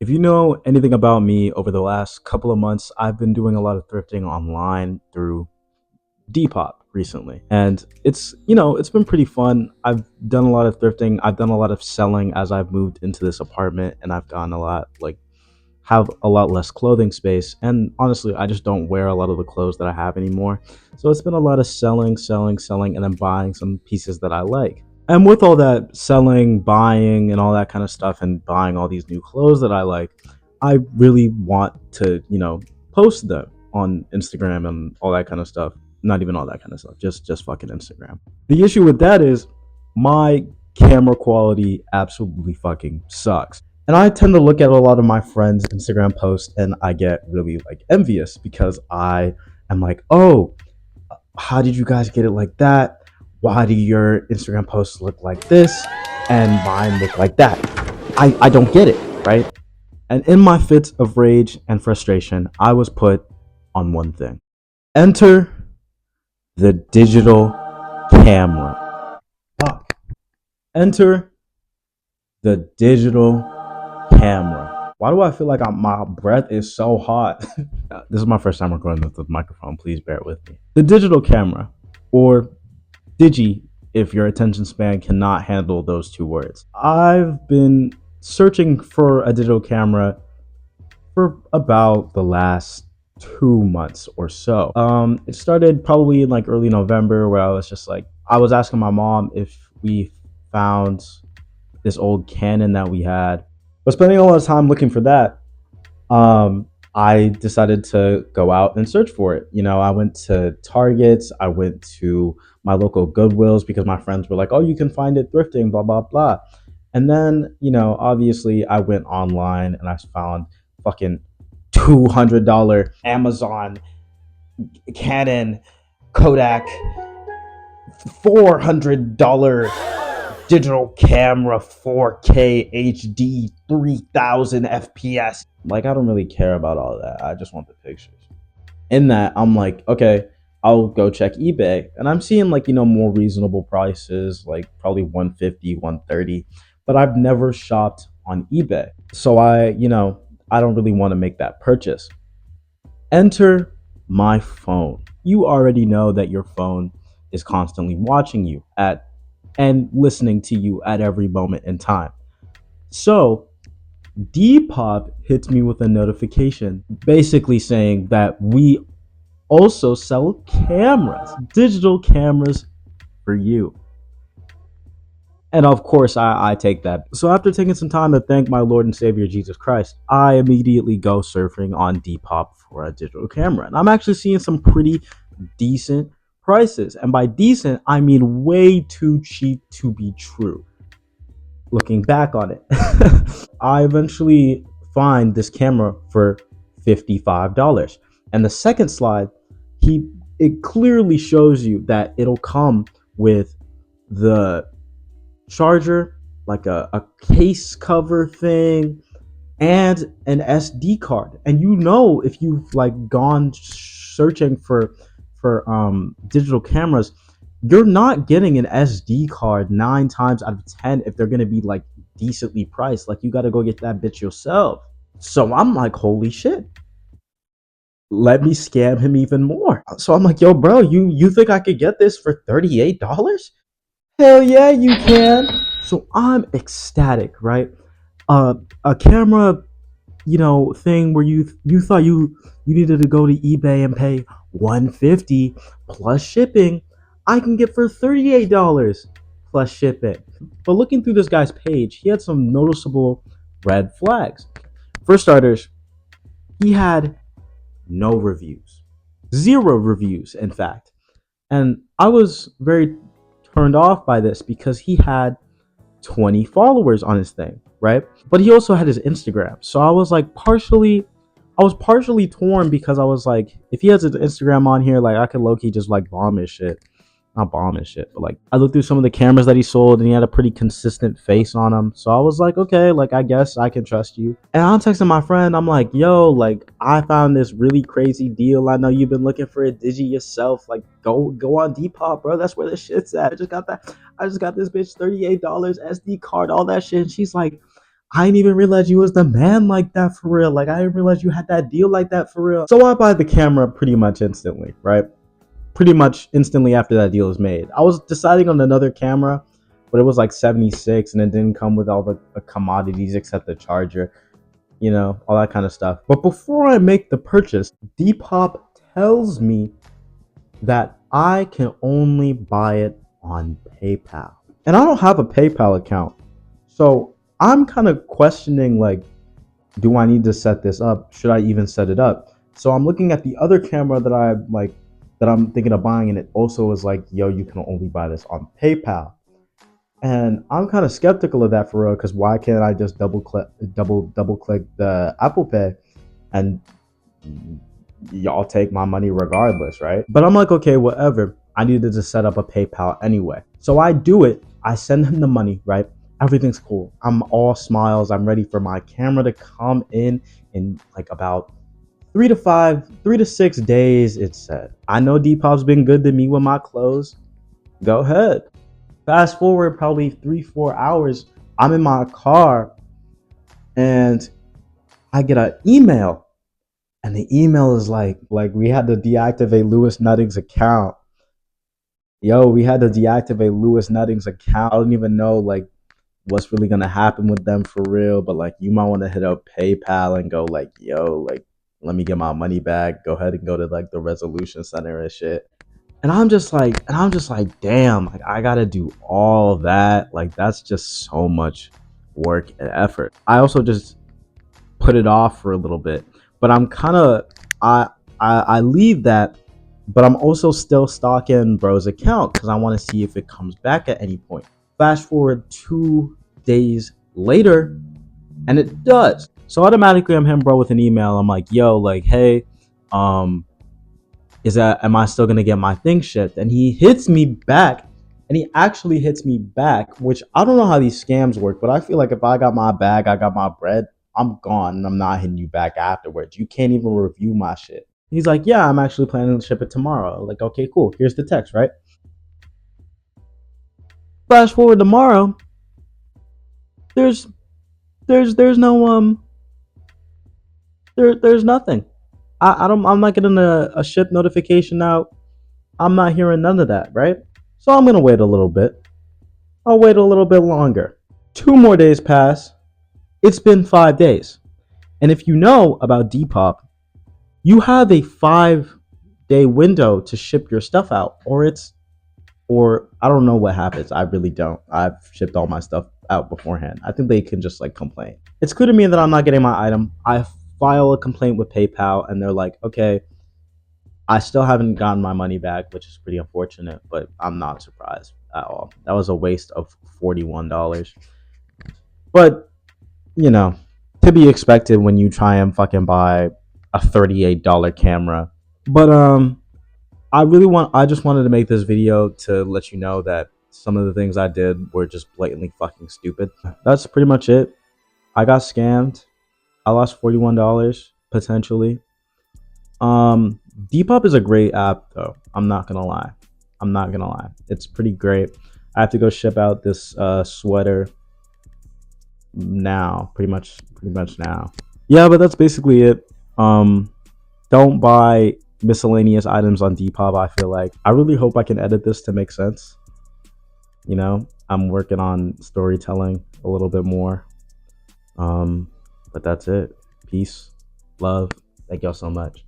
If you know anything about me over the last couple of months, I've been doing a lot of thrifting online through Depop recently. And it's been pretty fun. I've done a lot of thrifting. I've done a lot of selling as I've moved into this apartment and I've gotten a lot have a lot less clothing space. And honestly, I just don't wear a lot of the clothes that I have anymore. So it's been a lot of selling, and then buying some pieces that I like. And with all that selling, buying, and all that kind of stuff, and buying all these new clothes that I like, I really want to, post them on Instagram and all that kind of stuff. Not even all that kind of stuff, just fucking Instagram. The issue with that is my camera quality absolutely fucking sucks. And I tend to look at a lot of my friends' Instagram posts and I get really envious because I am like, oh, how did you guys get it like that? Why do your Instagram posts look like this and mine look like that? I don't get it, right? And in my fits of rage and frustration, I was put on one thing. Enter the digital camera. Fuck. Enter the digital camera. Why do I feel like my breath is so hot? This is my first time recording with the microphone. Please bear with me. The digital camera, or Digi, if your attention span cannot handle those two words. I've been searching for a digital camera for about the last 2 months or so. It started probably in early November, where I was just I was asking my mom if we found this old Canon that we had, but spending a lot of time looking for that, I decided to go out and search for it. I went to Targets, I went to my local Goodwills because my friends were like, oh, you can find it thrifting, blah, blah, blah. And then, obviously I went online and I found fucking $200 Amazon, Canon, Kodak, $400 digital camera, 4K HD, 3000 FPS. I don't really care about all that. I just want the pictures. In that, I'm like, okay, I'll go check eBay. And I'm seeing more reasonable prices, probably 150, 130. But I've never shopped on eBay. So I don't really want to make that purchase. Enter my phone. You already know that your phone is constantly watching you and listening to you at every moment in time. So Depop hits me with a notification basically saying that we also sell cameras, digital cameras for you. And of course, I take that. So after taking some time to thank my Lord and Savior Jesus Christ, I immediately go surfing on Depop for a digital camera. And I'm actually seeing some pretty decent prices. And by decent, I mean way too cheap to be true. Looking back on it, I eventually find this camera for $55. And the second slide, it clearly shows you that it'll come with the charger, a case cover thing, and an SD card. And if you've gone searching for digital cameras, you're not getting an SD card 9 times out of 10 if they're gonna be decently priced. You got to go get that bitch yourself. So I'm like, holy shit, let me scam him even more. So I'm like, yo, bro, you think I could get this for $38? Hell yeah, you can. So I'm ecstatic, right? A camera, thing where you thought you needed to go to eBay and pay 150 plus shipping, I can get for $38 plus shipping. But looking through this guy's page, he had some noticeable red flags. For starters, he had no reviews. Zero reviews, in fact. And I was very turned off by this because he had 20 followers on his thing, right? But he also had his Instagram. So I was partially torn because I was like, if he has his Instagram on here, I could low-key just bomb his shit. Not bomb his shit, but I looked through some of the cameras that he sold and he had a pretty consistent face on him. So I was like, okay, I guess I can trust you. And I'm texting my friend, I'm like, yo, I found this really crazy deal. I know you've been looking for a digi yourself. Go on Depop, bro. That's where this shit's at. I just got this bitch $38, SD card, all that shit. And she's like, I didn't even realize you was the man like that for real. Like, I didn't realize you had that deal like that for real. So I buy the camera pretty much instantly, right? Pretty much instantly after that deal was made. I was deciding on another camera, but it was like 76 and it didn't come with all the commodities except the charger, all that kind of stuff. But before I make the purchase, Depop tells me that I can only buy it on PayPal. And I don't have a PayPal account. So I'm kind of questioning, like, do I need to set this up? Should I even set it up? So I'm looking at the other camera that I'm thinking of buying, and it also is like, yo, you can only buy this on PayPal. And I'm kind of skeptical of that for real, because why can't I just double click the Apple Pay and y'all take my money regardless, right? But I'm like, okay, whatever. I needed to set up a PayPal anyway. So I do it. I send him the money, right? Everything's cool. I'm all smiles. I'm ready for my camera to come in like about 3 to 6 days, it said. I know Depop's been good to me with my clothes. Go ahead. Fast forward probably 3, 4 hours. I'm in my car and I get an email. And the email is like we had to deactivate Lewis Nutting's account. Yo, we had to deactivate Lewis Nutting's account. I don't even know like what's really gonna happen with them for real, but like you might want to hit up PayPal and go like, yo, like let me get my money back. Go ahead and go to like the resolution center and shit. And I'm just like, damn, like I gotta do all of that. Like that's just so much work and effort. I also just put it off for a little bit, but I'm kind of I leave that, but I'm also still stalking bro's account because I want to see if it comes back at any point. Fast forward 2 days later, and it does. So automatically, I'm hitting bro with an email. I'm like, yo, like, hey, um, am I still gonna get my thing shipped? And he hits me back, and he actually hits me back, which I don't know how these scams work, but I feel like if I got my bag, I got my bread, I'm gone, and I'm not hitting you back afterwards. You can't even review my shit. He's like, yeah, I'm actually planning to ship it tomorrow. Like, okay, cool. Here's the text, right? Fast forward tomorrow, there's there's no there's nothing. I'm not getting a ship notification out. I'm not hearing none of that, right? So I'm gonna wait a little bit. I'll wait a little bit longer. 2 more days pass. It's been 5 days. And if you know about Depop, you have a 5 day window to ship your stuff out, or I don't know what happens. I really don't. I've shipped all my stuff out beforehand. I think they can just like complain. It's clear to me that I'm not getting my item. I file a complaint with PayPal and they're like, okay, I still haven't gotten my money back, which is pretty unfortunate, but I'm not surprised at all. That was a waste of $41. But, to be expected when you try and fucking buy a $38 camera. But I just wanted to make this video to let you know that some of the things I did were just blatantly fucking stupid. That's pretty much it. I got scammed. I lost $41 potentially. Depop is a great app though. I'm not gonna lie. It's pretty great. I have to go ship out this sweater now. Pretty much now. Yeah, but that's basically it. Don't buy miscellaneous items on Depop. I feel like I really hope I can edit this to make sense. I'm working on storytelling a little bit more. But that's it. Peace, love. Thank y'all so much.